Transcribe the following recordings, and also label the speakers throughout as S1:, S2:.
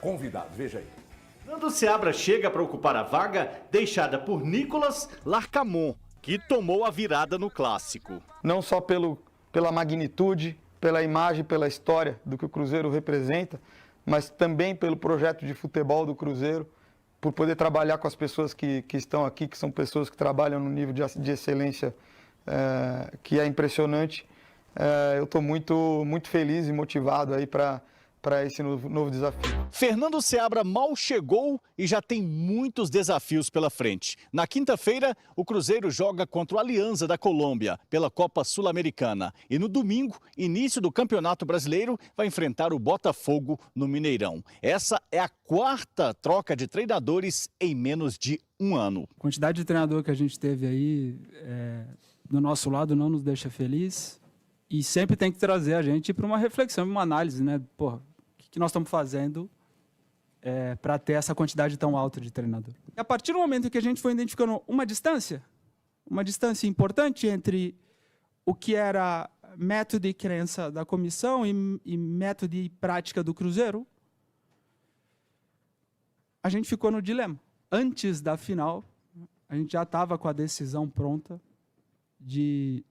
S1: convidados. Veja aí.
S2: Fernando Seabra chega para ocupar a vaga deixada por Nicolas Larcamon, que tomou a virada no clássico.
S3: Não só pela magnitude, pela imagem, pela história do que o Cruzeiro representa, mas também pelo projeto de futebol do Cruzeiro, por poder trabalhar com as pessoas que estão aqui, que são pessoas que trabalham no nível de excelência que é impressionante. Eu estou muito feliz e motivado aí para esse novo desafio.
S2: Fernando Seabra mal chegou e já tem muitos desafios pela frente. Na quinta-feira, o Cruzeiro joga contra o Alianza da Colômbia pela Copa Sul-Americana. E no domingo, início do Campeonato Brasileiro, vai enfrentar o Botafogo no Mineirão. Essa é a quarta troca de treinadores em menos de um ano.
S4: A quantidade de treinador que a gente teve aí do nosso lado não nos deixa feliz. E sempre tem que trazer a gente para uma reflexão, uma análise, né? Porra, o que nós estamos fazendo para ter essa quantidade tão alta de treinador? E a partir do momento que a gente foi identificando uma distância importante entre o que era método e crença da comissão e método e prática do Cruzeiro, a gente ficou no dilema. Antes da final, a gente já estava com a decisão pronta de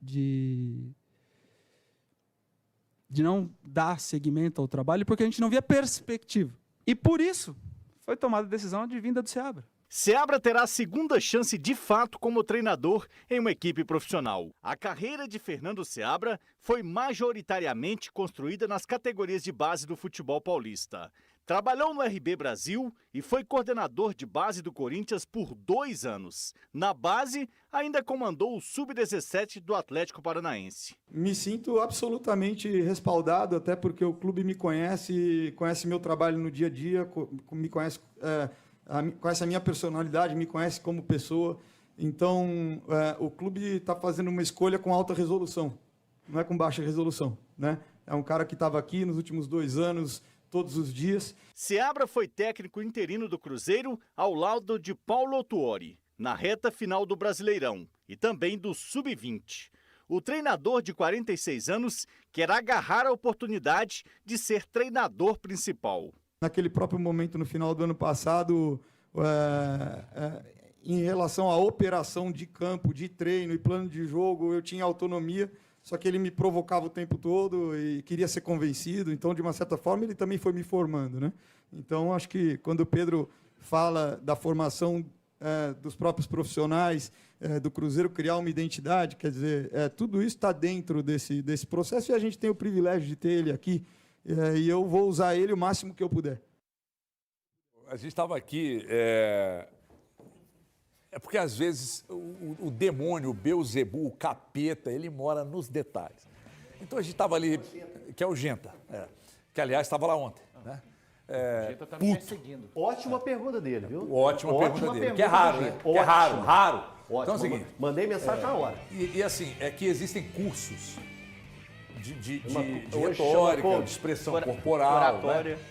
S4: não dar seguimento ao trabalho, porque a gente não via perspectiva. E por isso, foi tomada a decisão de vinda do Seabra.
S2: Seabra terá a segunda chance de fato como treinador em uma equipe profissional. A carreira de Fernando Seabra foi majoritariamente construída nas categorias de base do futebol paulista. Trabalhou no RB Brasil e foi coordenador de base do Corinthians por 2 anos. Na base, ainda comandou o Sub-17 do Atlético Paranaense.
S3: Me sinto absolutamente respaldado, até porque o clube me conhece meu trabalho no dia a dia, me conhece, conhece a minha personalidade, me conhece como pessoa. Então, o clube está fazendo uma escolha com alta resolução, não é com baixa resolução, né? É um cara que estava aqui nos últimos 2 anos, todos os dias.
S2: Seabra foi técnico interino do Cruzeiro ao lado de Paulo Autuori, na reta final do Brasileirão e também do Sub-20. O treinador de 46 anos quer agarrar a oportunidade de ser treinador principal.
S3: Naquele próprio momento, no final do ano passado, em relação à operação de campo, de treino e plano de jogo, eu tinha autonomia, só que ele me provocava o tempo todo e queria ser convencido. Então, de uma certa forma, ele também foi me formando, né? Então, acho que quando o Pedro fala da formação dos próprios profissionais do Cruzeiro, criar uma identidade, quer dizer, tudo isso está dentro desse processo e a gente tem o privilégio de ter ele aqui e eu vou usar ele o máximo que eu puder.
S1: A gente estava aqui... É porque, às vezes, o demônio, o Beelzebub, o capeta, ele mora nos detalhes. Então, a gente estava ali, que é o Genta, que, aliás, estava lá ontem, né?
S5: O Genta está me perseguindo. Ótima pergunta dele, viu?
S1: Ótima pergunta dele, que é raro, né? Que é raro.
S5: Ótimo.
S1: Então é o seguinte...
S5: Mandei mensagem na hora.
S1: E assim, é que existem cursos de
S5: hoje
S1: retórica,
S5: chama
S1: de expressão corporal,
S5: oratória.
S1: Né?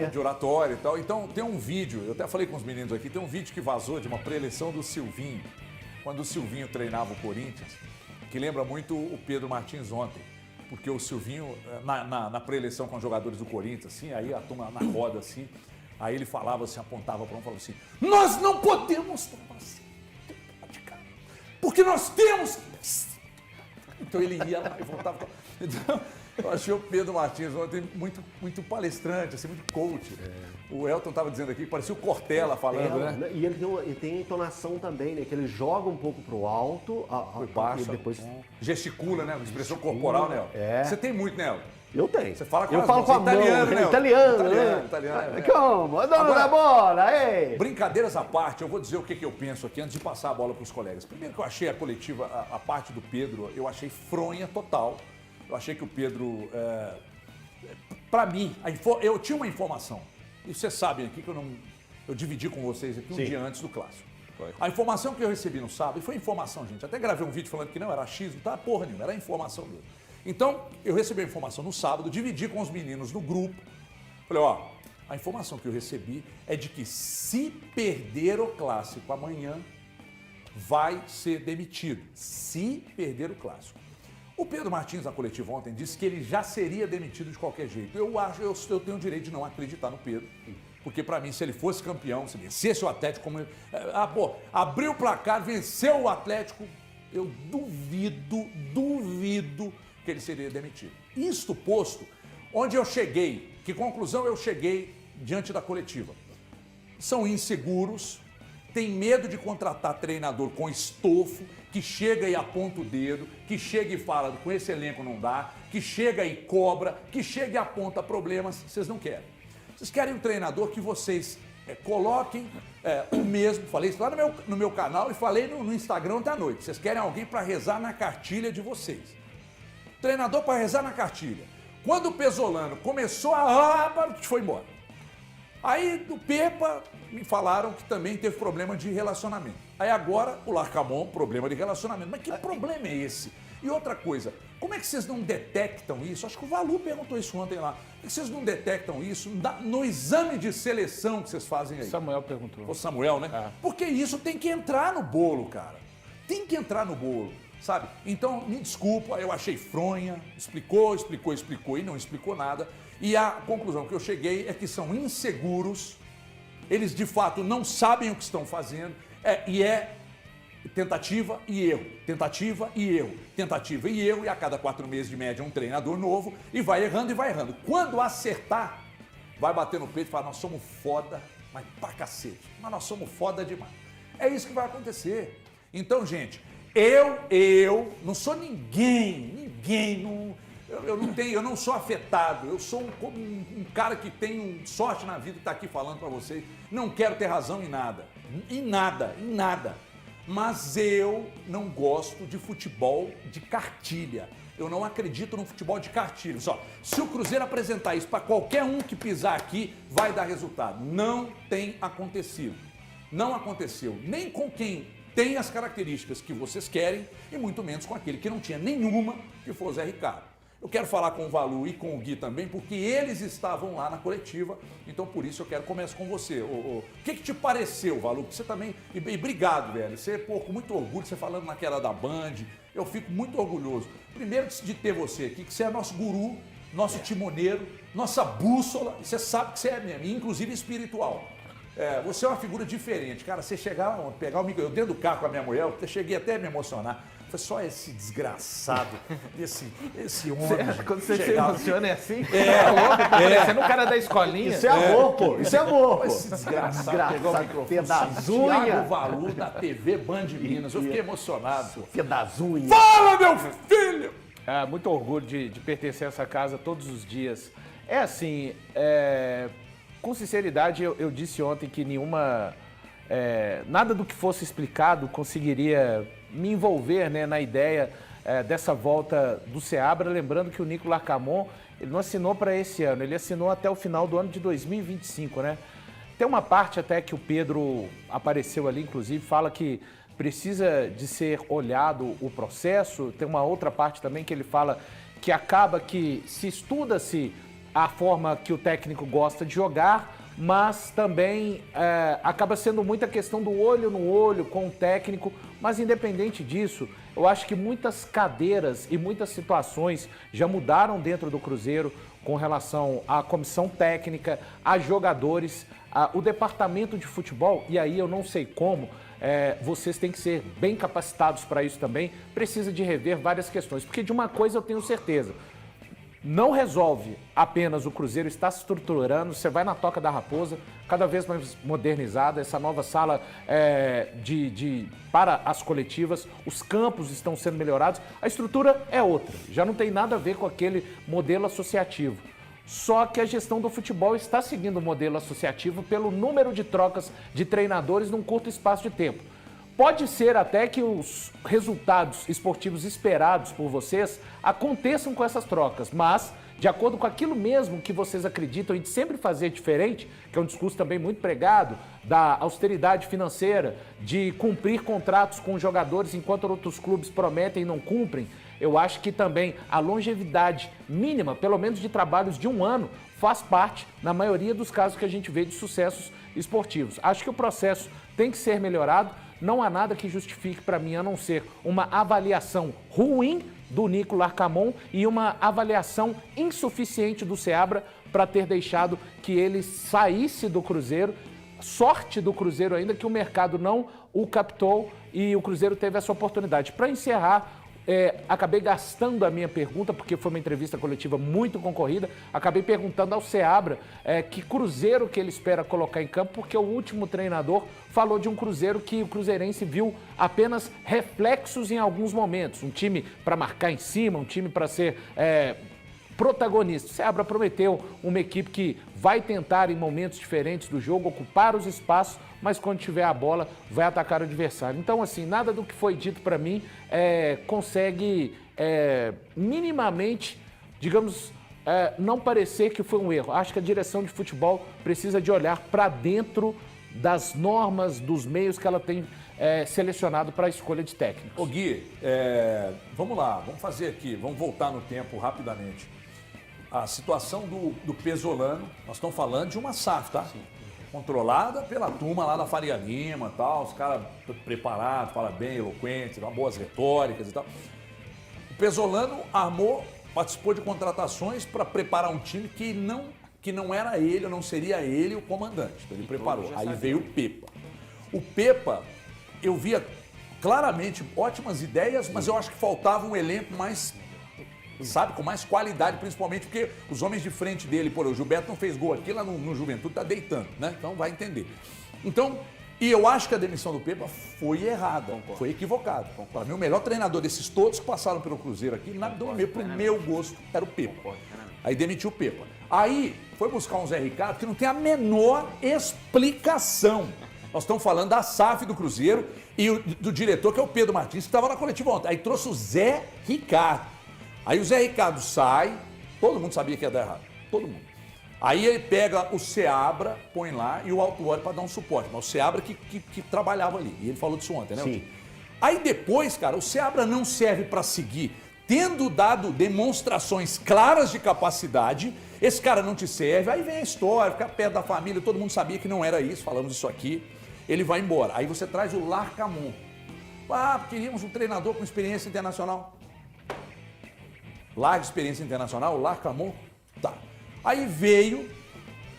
S1: De oratória e tal. Então, tem um vídeo, eu até falei com os meninos aqui, tem um vídeo que vazou de uma pré-eleição do Silvinho, quando o Silvinho treinava o Corinthians, que lembra muito o Pedro Martins ontem, porque o Silvinho, na pré-eleição com os jogadores do Corinthians, assim, aí a turma na roda, assim, aí ele falava assim, apontava para um e falava assim, nós não podemos tomar assim, porque nós temos... Então ele ia lá e voltava... Então, eu achei o Pedro Martins ontem muito palestrante, assim, muito coach. O Elton estava dizendo aqui que parecia o Cortella falando, né?
S5: E ele tem a entonação também, né? Que ele joga um pouco pro alto,
S1: por baixo,
S5: e depois
S1: gesticula, né? Expressão corporal, né?
S5: Você
S1: tem muito, né, Elton?
S5: Eu tenho.
S1: Você fala com
S5: eu falo com a
S1: italiano,
S5: mão,
S1: né?
S5: Italiano, né? Como? Dono da bola, ei!
S1: Brincadeiras à parte, eu vou dizer o que eu penso aqui antes de passar a bola para os colegas. Primeiro que eu achei a coletiva, a parte do Pedro, eu achei fronha total. Eu achei que o Pedro, para mim, eu tinha uma informação. E vocês sabem aqui que eu dividi com vocês aqui um dia antes do clássico. A informação que eu recebi no sábado, e foi informação, gente. Até gravei um vídeo falando que não era achismo, tá porra nenhuma, era informação mesmo. Então, eu recebi a informação no sábado, dividi com os meninos no grupo. Falei, a informação que eu recebi é de que se perder o clássico amanhã, vai ser demitido. Se perder o clássico. O Pedro Martins, na coletiva ontem, disse que ele já seria demitido de qualquer jeito. Eu tenho o direito de não acreditar no Pedro. Porque, para mim, se ele fosse campeão, se vencesse o Atlético, como ele... abriu o placar, venceu o Atlético, eu duvido que ele seria demitido. Isto posto, onde eu cheguei, que conclusão eu cheguei diante da coletiva? São inseguros, têm medo de contratar treinador com estofo, que chega e aponta o dedo, que chega e fala, com esse elenco não dá, que chega e cobra, que chega e aponta problemas, vocês não querem. Vocês querem um treinador que vocês coloquem o mesmo, falei isso lá no meu canal e falei no Instagram ontem à noite. Vocês querem alguém para rezar na cartilha de vocês. Treinador para rezar na cartilha. Quando o Pesolano começou foi embora. Aí do Pepa me falaram que também teve problema de relacionamento. Aí agora o Larcamon, problema de relacionamento. Mas que problema é esse? E outra coisa, como é que vocês não detectam isso? Acho que o Valu perguntou isso ontem lá. Por que vocês não detectam isso no exame de seleção que vocês fazem aí?
S6: Samuel perguntou.
S1: O Samuel, né? É. Porque isso tem que entrar no bolo, cara. Tem que entrar no bolo, sabe? Então, me desculpa, eu achei fronha, explicou e não explicou nada. E a conclusão que eu cheguei é que são inseguros, eles de fato não sabem o que estão fazendo, tentativa e erro, tentativa e erro, tentativa e erro, e a cada 4 meses de média um treinador novo, e vai errando. Quando acertar, vai bater no peito e falar, nós somos foda, mas pra cacete, mas nós somos foda demais. É isso que vai acontecer. Então, gente, eu não sou ninguém, eu não sou afetado, eu sou um cara que tem sorte na vida e tá aqui falando pra vocês, não quero ter razão em nada. Mas eu não gosto de futebol de cartilha. Eu não acredito no futebol de cartilha. Só, se o Cruzeiro apresentar isso para qualquer um que pisar aqui, vai dar resultado. Não tem acontecido. Não aconteceu. Nem com quem tem as características que vocês querem e muito menos com aquele que não tinha nenhuma, que foi o Zé Ricardo. Eu quero falar com o Valu e com o Gui também, porque eles estavam lá na coletiva, então por isso eu quero começar com você. O que te pareceu, Valu? Porque você também... E obrigado, velho. Você, com muito orgulho, você falando naquela da Band, eu fico muito orgulhoso. Primeiro de ter você aqui, que você é nosso guru, nosso timoneiro, nossa bússola, e você sabe que você é mesmo, inclusive espiritual. Você é uma figura diferente. Cara, você chegar, pegar o microfone, eu dentro do carro com a minha mulher, eu cheguei até a me emocionar. Foi só esse desgraçado, esse homem.
S6: Quando você se emociona é assim? É louco, tá parecendo um cara da escolinha.
S5: Isso é amor, pô. Isso é amor, pô.
S1: Esse desgraçado pegou o microfone. Thiago Valu, da TV Band Minas. Eu fiquei emocionado.
S5: Fia das unhas.
S1: Fala, meu filho!
S6: Muito orgulho de pertencer a essa casa todos os dias. É assim, com sinceridade, eu disse ontem que nada do que fosse explicado conseguiria me envolver, né, na ideia dessa volta do Seabra, lembrando que o Nico Larcamon, ele não assinou para esse ano, ele assinou até o final do ano de 2025, né? Tem uma parte até que o Pedro apareceu ali, inclusive, fala que precisa de ser olhado o processo, tem uma outra parte também que ele fala que acaba que se estuda-se a forma que o técnico gosta de jogar, mas também acaba sendo muita questão do olho no olho com o técnico, mas independente disso, eu acho que muitas cadeiras e muitas situações já mudaram dentro do Cruzeiro com relação à comissão técnica, a jogadores, o departamento de futebol, e aí eu não sei como, vocês têm que ser bem capacitados para isso também, precisa de rever várias questões, porque de uma coisa eu tenho certeza, não resolve apenas o Cruzeiro estar se estruturando, você vai na Toca da Raposa, cada vez mais modernizada, essa nova sala para as coletivas, os campos estão sendo melhorados, a estrutura é outra, já não tem nada a ver com aquele modelo associativo. Só que a gestão do futebol está seguindo o modelo associativo pelo número de trocas de treinadores num curto espaço de tempo. Pode ser até que os resultados esportivos esperados por vocês aconteçam com essas trocas, mas, de acordo com aquilo mesmo que vocês acreditam em sempre fazer diferente, que é um discurso também muito pregado, da austeridade financeira, de cumprir contratos com jogadores enquanto outros clubes prometem e não cumprem, eu acho que também a longevidade mínima, pelo menos de trabalhos de 1 ano, faz parte, na maioria dos casos que a gente vê de sucessos esportivos. Acho que o processo tem que ser melhorado. Não há nada que justifique para mim, a não ser uma avaliação ruim do Nico Larcamon e uma avaliação insuficiente do Seabra para ter deixado que ele saísse do Cruzeiro. Sorte do Cruzeiro ainda que o mercado não o captou e o Cruzeiro teve essa oportunidade. Para encerrar, acabei gastando a minha pergunta, porque foi uma entrevista coletiva muito concorrida, acabei perguntando ao Seabra que Cruzeiro que ele espera colocar em campo, porque o último treinador falou de um Cruzeiro que o cruzeirense viu apenas reflexos em alguns momentos. Um time para marcar em cima, um time para ser protagonista. O Seabra prometeu uma equipe que vai tentar em momentos diferentes do jogo ocupar os espaços, mas quando tiver a bola vai atacar o adversário. Então, assim, nada do que foi dito para mim consegue minimamente, digamos, não parecer que foi um erro. Acho que a direção de futebol precisa de olhar para dentro das normas, dos meios que ela tem selecionado para a escolha de técnicos.
S1: Ô Gui, vamos lá, vamos fazer aqui, vamos voltar no tempo rapidamente. A situação do Pesolano, nós estamos falando de uma SAF, tá? Sim. Controlada pela turma lá da Faria Lima e tal, os caras preparados, falam bem, eloquentes, boas retóricas e tal. O Pesolano participou de contratações para preparar um time que não era ele, ou não seria ele o comandante. Então ele preparou. Aí veio o Pepa. O Pepa, eu via claramente ótimas ideias, mas eu acho que faltava um elenco mais, sabe, com mais qualidade, principalmente porque os homens de frente dele, o Gilberto não fez gol aqui, lá no Juventude tá deitando, né? Então vai entender. Então, e eu acho que a demissão do Pepa foi errada, foi equivocada. Para mim, o melhor treinador desses todos que passaram pelo Cruzeiro aqui, pro meu gosto, era o Pepa. Aí demitiu o Pepa. Aí foi buscar um Zé Ricardo que não tem a menor explicação. Nós estamos falando da SAF do Cruzeiro e do diretor, que é o Pedro Martins, que estava na coletiva ontem. Aí trouxe o Zé Ricardo. Aí o Zé Ricardo sai, todo mundo sabia que ia dar errado, todo mundo. Aí ele pega o Seabra, põe lá e o Autuori para dar um suporte. Mas o Seabra que trabalhava ali, e ele falou disso ontem, né?
S5: Sim.
S1: Aí depois, cara, o Seabra não serve para seguir. Tendo dado demonstrações claras de capacidade, esse cara não te serve, aí vem a história, fica perto da família, todo mundo sabia que não era isso, falamos isso aqui, ele vai embora. Aí você traz o Larcamon. Queríamos um treinador com experiência internacional. Larga experiência internacional, o Larcamon, tá. Aí veio,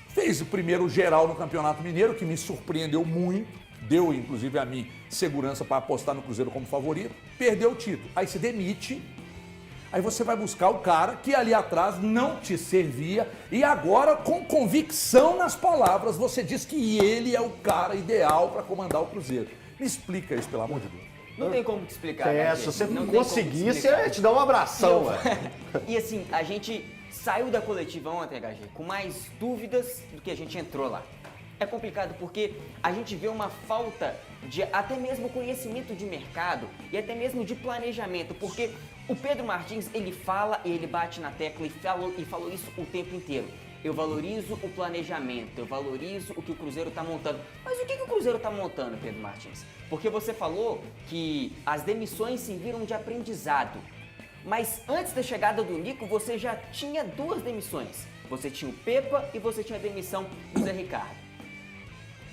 S1: fez o primeiro geral no Campeonato Mineiro, que me surpreendeu muito, deu inclusive a mim segurança para apostar no Cruzeiro como favorito, perdeu o título. Aí se demite, aí você vai buscar o cara que ali atrás não te servia e agora, com convicção nas palavras, você diz que ele é o cara ideal para comandar o Cruzeiro. Me explica isso, pelo amor de Deus.
S7: Não tem como te explicar, né,
S5: Se você
S7: não
S5: conseguisse, eu ia te dar um abração, velho.
S7: E assim, a gente saiu da coletiva ontem, HG, com mais dúvidas do que a gente entrou lá. É complicado porque a gente vê uma falta de até mesmo conhecimento de mercado e até mesmo de planejamento, porque o Pedro Martins, ele fala e ele bate na tecla e falou isso o tempo inteiro. Eu valorizo o planejamento, eu valorizo o que o Cruzeiro está montando. Mas o que o Cruzeiro está montando, Pedro Martins? Porque você falou que as demissões serviram de aprendizado. Mas antes da chegada do Nico, você já tinha duas demissões. Você tinha o Pepa e você tinha a demissão do Zé Ricardo.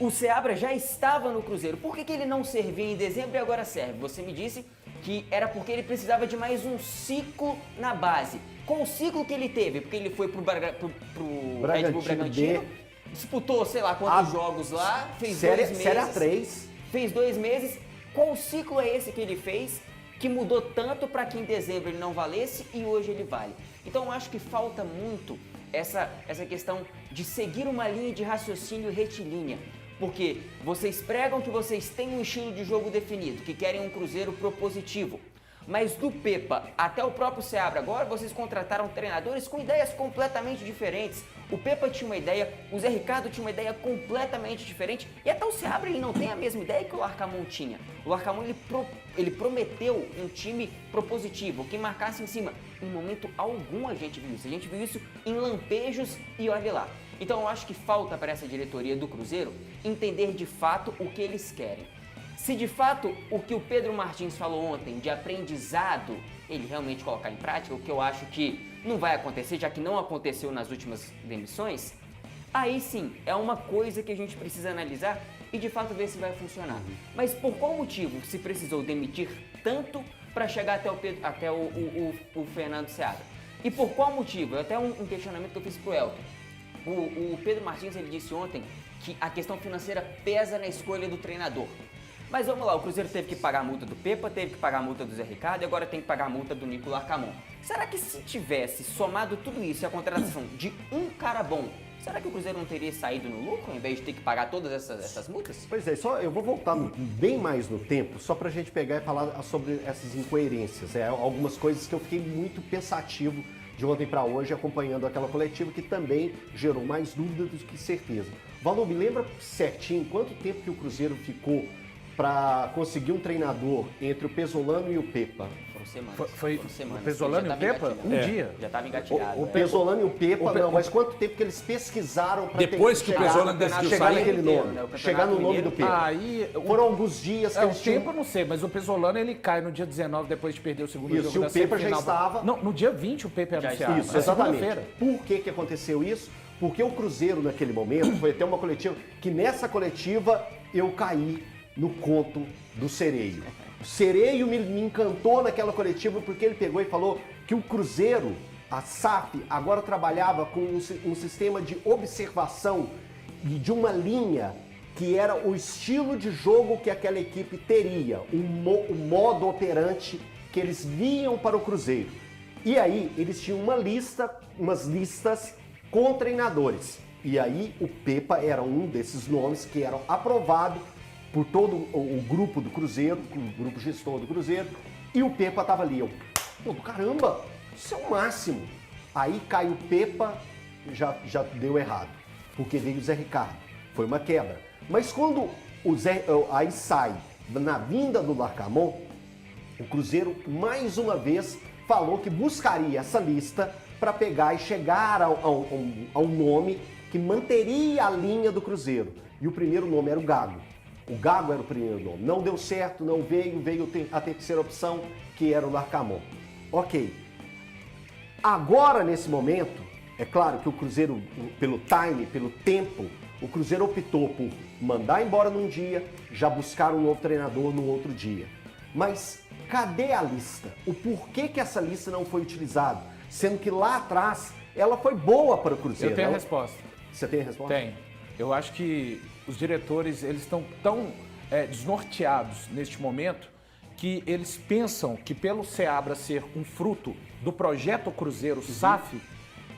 S7: O Seabra já estava no Cruzeiro. Por que ele não servia em dezembro e agora serve? Você me disse que era porque ele precisava de mais um ciclo na base. Com o ciclo que ele teve, porque ele foi pro Red Bull Bragantino, disputou sei lá quantos jogos lá, fez 2 meses.
S5: Série A3.
S7: Fez 2 meses. Qual ciclo é esse que ele fez que mudou tanto para que em dezembro ele não valesse e hoje ele vale? Então eu acho que falta muito essa questão de seguir uma linha de raciocínio retilínea. Porque vocês pregam que vocês têm um estilo de jogo definido, que querem um Cruzeiro propositivo. Mas do Pepa até o próprio Seabra agora, vocês contrataram treinadores com ideias completamente diferentes. O Pepa tinha uma ideia, o Zé Ricardo tinha uma ideia completamente diferente. E até o Seabra ele não tem a mesma ideia que o Larcamon tinha. O Larcamon ele prometeu um time propositivo, que marcasse em cima. Em momento algum a gente viu isso. A gente viu isso em lampejos e olha lá. Então eu acho que falta para essa diretoria do Cruzeiro entender de fato o que eles querem. Se de fato o que o Pedro Martins falou ontem de aprendizado, ele realmente colocar em prática, o que eu acho que não vai acontecer, já que não aconteceu nas últimas demissões, aí sim, é uma coisa que a gente precisa analisar e de fato ver se vai funcionar. Mas por qual motivo se precisou demitir tanto para chegar até o Fernando Seabra. E por qual motivo? Até um questionamento que eu fiz pro Elton. O Pedro Martins, ele disse ontem que a questão financeira pesa na escolha do treinador. Mas vamos lá, o Cruzeiro teve que pagar a multa do Pepa, teve que pagar a multa do Zé Ricardo e agora tem que pagar a multa do Nicolas Arcamon. Será que se tivesse somado tudo isso e a contratação de um cara bom, será que o Cruzeiro não teria saído no lucro ao invés de ter que pagar todas essas multas?
S5: Pois é, só eu vou voltar bem mais no tempo, só pra gente pegar e falar sobre essas incoerências. Algumas coisas que eu fiquei muito pensativo de ontem para hoje, acompanhando aquela coletiva que também gerou mais dúvidas do que certeza. Valor, me lembra certinho quanto tempo que o Cruzeiro ficou para conseguir um treinador entre o Pesolano e o Pepa?
S7: Foram semanas.
S6: Foi
S7: Foram semanas.
S6: o Pesolano e o Pepa? Um dia.
S7: Já estava engatilhado.
S5: O Pesolano e o Pepa, não, mas quanto tempo que eles pesquisaram para
S1: Depois que o Pesolano decidiu
S5: chegar
S1: sair?
S5: naquele nome, chegar no nome do Pepa?
S6: Aí,
S5: Foram alguns dias que
S6: o
S5: eles tinham...
S6: tempo eu não sei, mas o Pesolano ele cai no dia 19 depois de perder o segundo
S5: Isso,
S6: jogo da
S5: e o Pepa já
S6: semifinal.
S5: estava...
S6: Não, no dia 20 o Pepa era anunciado.
S5: Isso,
S6: na
S5: exatamente.
S6: segunda-feira.
S5: Por que aconteceu isso? Porque o Cruzeiro, naquele momento, foi até uma coletiva, que nessa coletiva eu caí no conto do Sereio. O Sereio me encantou naquela coletiva porque ele pegou e falou que o Cruzeiro, a SAF, agora trabalhava com um sistema de observação de uma linha que era o estilo de jogo que aquela equipe teria, o modo operante que eles viam para o Cruzeiro. E aí eles tinham umas listas com treinadores. E aí o Pepa era um desses nomes que eram aprovados por todo o grupo do Cruzeiro, o grupo gestor do Cruzeiro, e o Pepa estava ali. Eu, pô, caramba, isso é o máximo. Aí cai o Pepa, já deu errado, porque veio o Zé Ricardo. Foi uma quebra. Mas quando aí sai na vinda do Larcamon, o Cruzeiro mais uma vez falou que buscaria essa lista para pegar e chegar a um nome que manteria a linha do Cruzeiro. E o primeiro nome era o Gago. O Gago era o primeiro nome. Não deu certo, não veio a terceira opção, que era o Larcamon. Ok. Agora, nesse momento, é claro que o Cruzeiro, pelo time, pelo tempo, o Cruzeiro optou por mandar embora num dia, já buscar um novo treinador no outro dia. Mas cadê a lista? O porquê que essa lista não foi utilizada? Sendo que lá atrás ela foi boa para o Cruzeiro.
S6: Eu tenho a resposta.
S5: Você tem a resposta?
S6: Tenho. Eu acho que os diretores eles estão tão desnorteados neste momento que eles pensam que pelo Seabra ser um fruto do projeto Cruzeiro SAF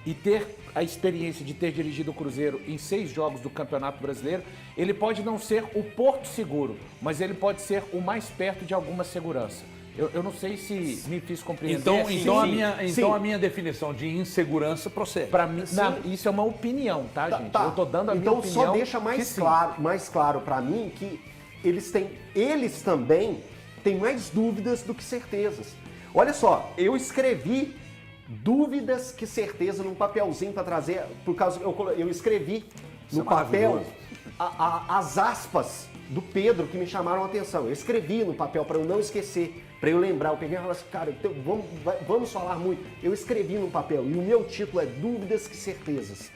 S6: e ter a experiência de ter dirigido o Cruzeiro em 6 jogos do Campeonato Brasileiro, ele pode não ser o porto seguro, mas ele pode ser o mais perto de alguma segurança. Eu não sei se me fiz compreender.
S1: Então a minha definição de insegurança procede.
S6: Para mim, isso é uma opinião, tá, gente?
S5: Tá.
S6: Eu tô dando a minha
S5: então
S6: opinião.
S5: Só deixa mais claro para mim que eles também têm mais dúvidas do que certezas. Olha só, eu escrevi dúvidas que certeza num papelzinho para trazer, por causa eu escrevi no papel as aspas do Pedro que me chamaram a atenção. Eu escrevi no papel para eu não esquecer, para eu lembrar. Eu peguei e falei assim, cara, então, vamos falar muito. Eu escrevi no papel e o meu título é Dúvidas que Certezas.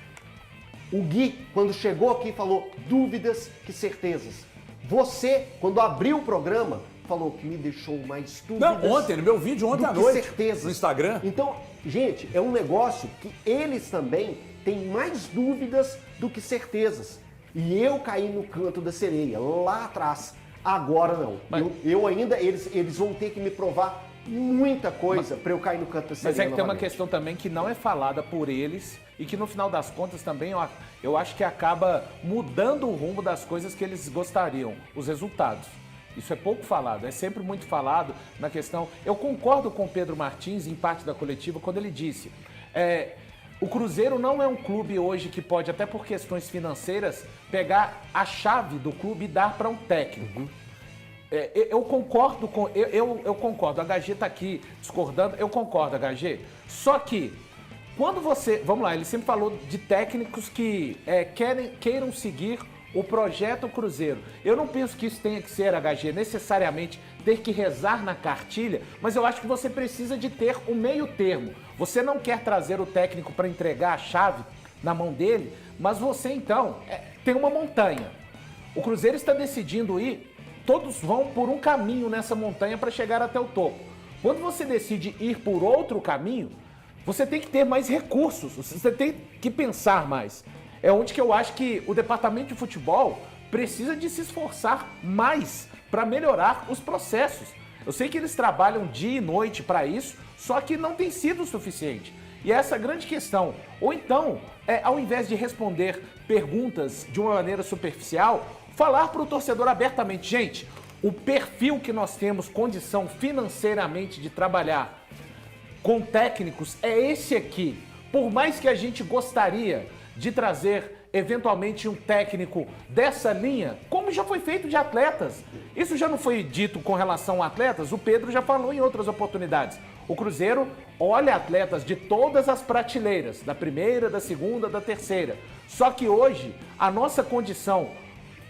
S5: O Gui, quando chegou aqui, falou dúvidas que certezas. Você, quando abriu o programa, falou que me deixou mais dúvidas.
S1: Não, ontem, no meu vídeo ontem à noite, certezas. No Instagram.
S5: Então, gente, é um negócio que eles também têm mais dúvidas do que certezas. E eu caí no canto da sereia, lá atrás. Agora não.
S6: Mas,
S5: eu ainda, eles vão ter que me provar muita coisa para eu cair no canto da sereia.
S6: Mas é que tem uma
S5: novamente.
S6: questão também que não é falada por eles e que no final das contas também eu acho que acaba mudando o rumo das coisas que eles gostariam, os resultados. Isso é pouco falado, é sempre muito falado na questão... Eu concordo com o Pedro Martins, em parte da coletiva, quando ele disse... O Cruzeiro não é um clube hoje que pode, até por questões financeiras, pegar a chave do clube e dar para um técnico. Eu concordo com... Eu concordo, a HG está aqui discordando, eu concordo, HG. Só que, quando você... Vamos lá, ele sempre falou de técnicos que queiram seguir o projeto Cruzeiro. Eu não penso que isso tenha que ser, HG, necessariamente ter que rezar na cartilha, mas eu acho que você precisa de ter um meio termo. Você não quer trazer o técnico para entregar a chave na mão dele, mas você então tem uma montanha. O Cruzeiro está decidindo ir, todos vão por um caminho nessa montanha para chegar até o topo. Quando você decide ir por outro caminho, você tem que ter mais recursos, você tem que pensar mais. É onde que eu acho que o departamento de futebol precisa de se esforçar mais para melhorar os processos. Eu sei que eles trabalham dia e noite para isso, só que não tem sido o suficiente. E essa é a grande questão. Ou então, ao invés de responder perguntas de uma maneira superficial, falar para o torcedor abertamente, gente, o perfil que nós temos condição financeiramente de trabalhar com técnicos é esse aqui. Por mais que a gente gostaria de trazer eventualmente um técnico dessa linha, como já foi feito de atletas. Isso já não foi dito com relação a atletas, o Pedro já falou em outras oportunidades. O Cruzeiro olha atletas de todas as prateleiras, da primeira, da segunda, da terceira. Só que hoje, a nossa condição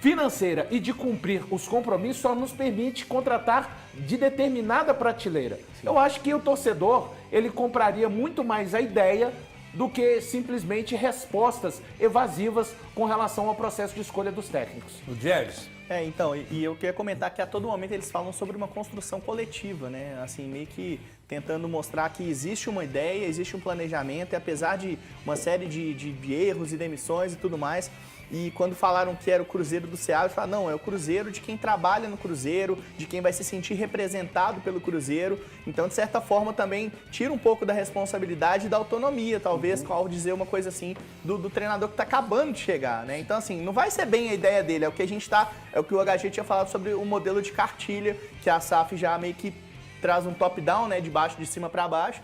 S6: financeira e de cumprir os compromissos só nos permite contratar de determinada prateleira. Sim. Eu acho que o torcedor, ele compraria muito mais a ideia do que simplesmente respostas evasivas com relação ao processo de escolha dos técnicos.
S1: O Diegues.
S8: Então, e eu queria comentar que a todo momento eles falam sobre uma construção coletiva, né? Assim, meio que tentando mostrar que existe uma ideia, existe um planejamento, e apesar de uma série de erros e demissões e tudo mais, e quando falaram que era o Cruzeiro do Seabra, falaram, não, é o Cruzeiro de quem trabalha no Cruzeiro, de quem vai se sentir representado pelo Cruzeiro. Então, de certa forma, também tira um pouco da responsabilidade e da autonomia, talvez, ao dizer uma coisa assim, do treinador que está acabando de chegar, né? Então, assim, não vai ser bem a ideia dele, é o que a gente tá, é o que o HG tinha falado sobre o modelo de cartilha, que a SAF já meio que traz um top-down, né, de baixo, de cima para baixo.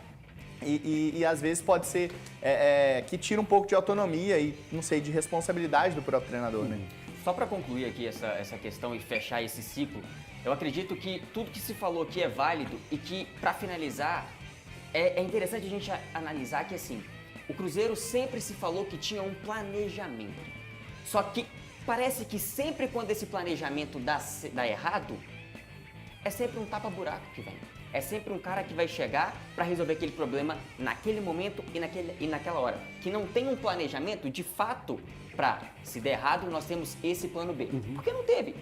S8: E às vezes pode ser que tira um pouco de autonomia e, não sei, de responsabilidade do próprio treinador, né?
S7: Só para concluir aqui essa questão e fechar esse ciclo, eu acredito que tudo que se falou aqui é válido e que, para finalizar, é interessante a gente analisar que, assim, o Cruzeiro sempre se falou que tinha um planejamento. Só que parece que sempre quando esse planejamento dá errado, é sempre um tapa-buraco que vem. É sempre um cara que vai chegar para resolver aquele problema naquele momento e naquela hora. Que não tem um planejamento, de fato, para, se der errado, nós temos esse plano B. Porque não teve.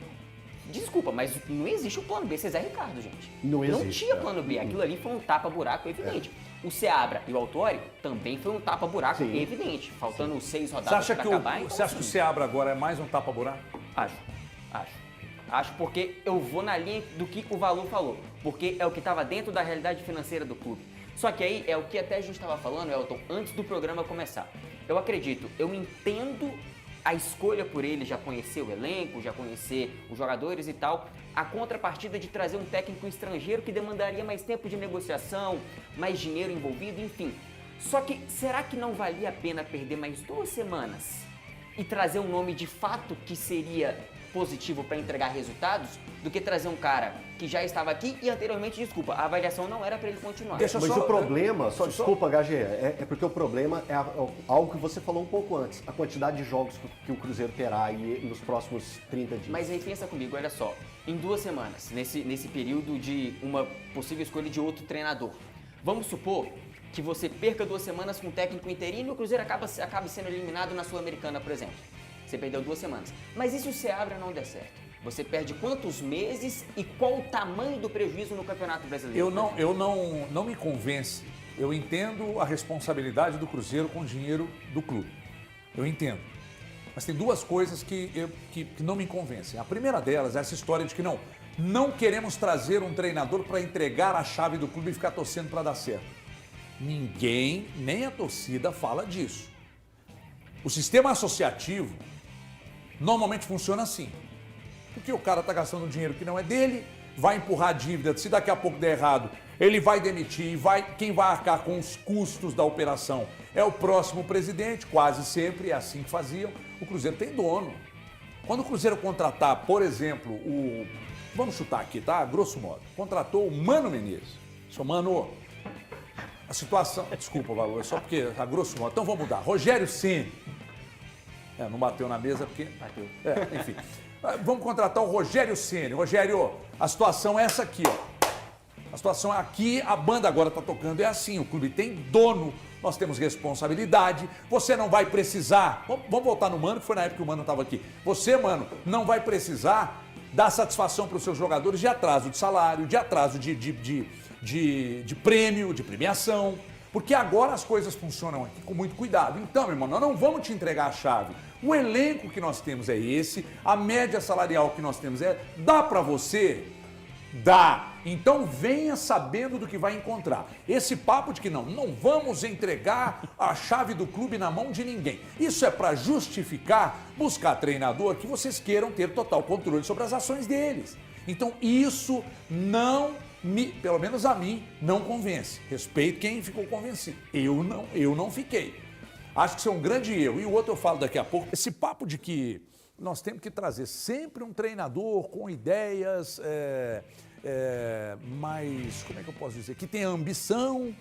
S7: Desculpa, mas não existe um plano B, Zé Ricardo, gente.
S5: Não existe.
S7: Não tinha plano B. Aquilo ali foi um tapa-buraco evidente. O Seabra e o Autori também foi um tapa-buraco evidente. Faltando 6 rodadas para acabar.
S1: Você acha que o Seabra agora é mais um tapa-buraco?
S7: Acho porque eu vou na linha do que o Valu falou, porque é o que estava dentro da realidade financeira do clube. Só que aí é o que até a gente estava falando, Elton, antes do programa começar. Eu acredito, eu entendo a escolha por ele já conhecer o elenco, já conhecer os jogadores e tal, a contrapartida de trazer um técnico estrangeiro que demandaria mais tempo de negociação, mais dinheiro envolvido, enfim. Só que será que não valia a pena perder mais 2 semanas e trazer um nome de fato que seria positivo para entregar resultados do que trazer um cara que já estava aqui e anteriormente, desculpa, a avaliação não era para ele continuar.
S5: Mas o problema, desculpa, HG, é porque o problema é algo que você falou um pouco antes, a quantidade de jogos que o Cruzeiro terá aí nos próximos 30 dias.
S7: Mas aí pensa comigo, olha só, em 2 semanas, nesse período de uma possível escolha de outro treinador, vamos supor que você perca 2 semanas com um técnico interino e o Cruzeiro acabe sendo eliminado na Sul-Americana, por exemplo. Você perdeu 2 semanas. Mas e se o Seabra não der certo? Você perde quantos meses e qual o tamanho do prejuízo no Campeonato Brasileiro?
S1: Eu não me convence. Eu entendo a responsabilidade do Cruzeiro com o dinheiro do clube. Eu entendo. Mas tem 2 coisas que não me convencem. A primeira delas é essa história de que não queremos trazer um treinador para entregar a chave do clube e ficar torcendo para dar certo. Ninguém, nem a torcida, fala disso. O sistema associativo normalmente funciona assim. Porque o cara está gastando dinheiro que não é dele, vai empurrar a dívida, se daqui a pouco der errado, ele vai demitir, quem vai arcar com os custos da operação é o próximo presidente, quase sempre é assim que faziam. O Cruzeiro tem dono. Quando o Cruzeiro contratar, por exemplo, vamos chutar aqui, tá? Grosso modo, contratou o Mano Menezes. Seu Mano, a situação... Desculpa, Valor, é só porque a grosso modo. Então vamos mudar. Rogério Ceni. Não bateu na mesa porque... Bateu. Enfim. Vamos contratar o Rogério Ceni. Rogério, a situação é essa aqui, ó. A situação é aqui, a banda agora está tocando, é assim, o clube tem dono, nós temos responsabilidade, você não vai precisar... Vamos voltar no Mano, que foi na época que o Mano estava aqui. Você, Mano, não vai precisar dar satisfação para os seus jogadores de atraso de salário, de atraso de de prêmio, de premiação, porque agora as coisas funcionam aqui com muito cuidado. Então, meu irmão, nós não vamos te entregar a chave. O elenco que nós temos é esse, a média salarial que nós temos é... Dá para você? Dá. Então venha sabendo do que vai encontrar. Esse papo de que não vamos entregar a chave do clube na mão de ninguém. Isso é para justificar, buscar treinador que vocês queiram ter total controle sobre as ações deles. Então isso pelo menos a mim, não convence. Respeito quem ficou convencido. Eu não fiquei. Acho que isso é um grande erro. E o outro eu falo daqui a pouco. Esse papo de que nós temos que trazer sempre um treinador com ideias mais, como é que eu posso dizer? Que tenha ambição,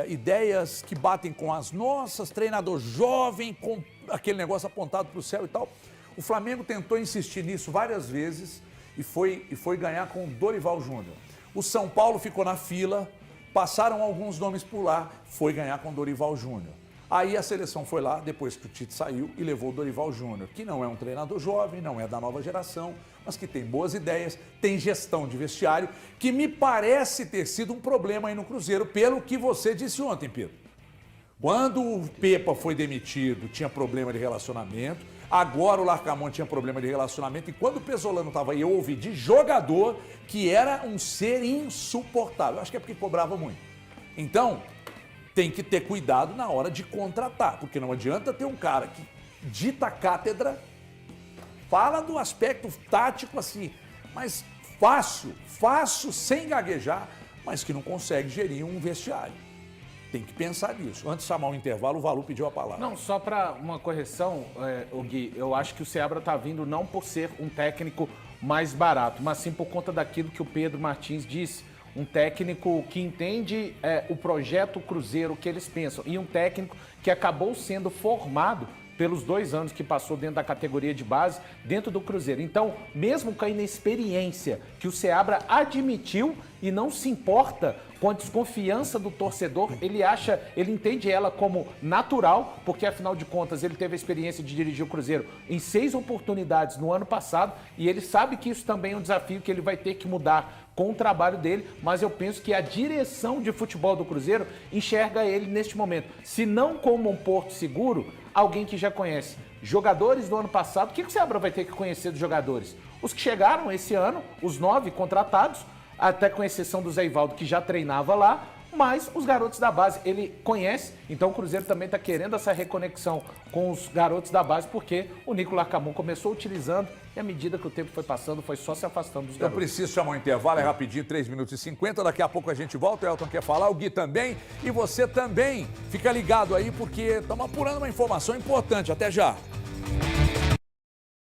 S1: ideias que batem com as nossas, treinador jovem, com aquele negócio apontado para o céu e tal. O Flamengo tentou insistir nisso várias vezes e foi ganhar com o Dorival Júnior. O São Paulo ficou na fila, passaram alguns nomes por lá, foi ganhar com o Dorival Júnior. Aí a seleção foi lá, depois que o Tite saiu, e levou o Dorival Júnior, que não é um treinador jovem, não é da nova geração, mas que tem boas ideias, tem gestão de vestiário, que me parece ter sido um problema aí no Cruzeiro, pelo que você disse ontem, Pedro. Quando o Pepa foi demitido, tinha problema de relacionamento, agora o Larcamón tinha problema de relacionamento, e quando o Pesolano estava aí, eu ouvi de jogador que era um ser insuportável. Acho que é porque cobrava muito. Então, tem que ter cuidado na hora de contratar, porque não adianta ter um cara que dita cátedra, fala do aspecto tático assim, mas fácil, sem gaguejar, mas que não consegue gerir um vestiário. Tem que pensar nisso. Antes de chamar o intervalo, o Valu pediu a palavra.
S6: Não, só para uma correção, Gui, eu acho que o Seabra está vindo não por ser um técnico mais barato, mas sim por conta daquilo que o Pedro Martins disse. Um técnico que entende o projeto Cruzeiro, o que eles pensam. E um técnico que acabou sendo formado pelos 2 anos que passou dentro da categoria de base, dentro do Cruzeiro. Então, mesmo com a inexperiência que o Seabra admitiu e não se importa com a desconfiança do torcedor, ele entende ela como natural, porque afinal de contas ele teve a experiência de dirigir o Cruzeiro em 6 oportunidades no ano passado e ele sabe que isso também é um desafio que ele vai ter que mudar com o trabalho dele, mas eu penso que a direção de futebol do Cruzeiro enxerga ele neste momento, se não como um porto seguro, alguém que já conhece jogadores do ano passado. O que o Seabra vai ter que conhecer dos jogadores? Os que chegaram esse ano, os 9 contratados, até com exceção do Zé Ivaldo, que já treinava lá, mas os garotos da base ele conhece, então o Cruzeiro também está querendo essa reconexão com os garotos da base, porque o Nico Larcamón começou utilizando e à medida que o tempo foi passando, foi só se afastando dos garotos.
S1: Eu preciso chamar um intervalo, é rapidinho, 3 minutos e 50, daqui a pouco a gente volta, o Elton quer falar, o Gui também, e você também. Fica ligado aí, porque estamos apurando uma informação importante, até já.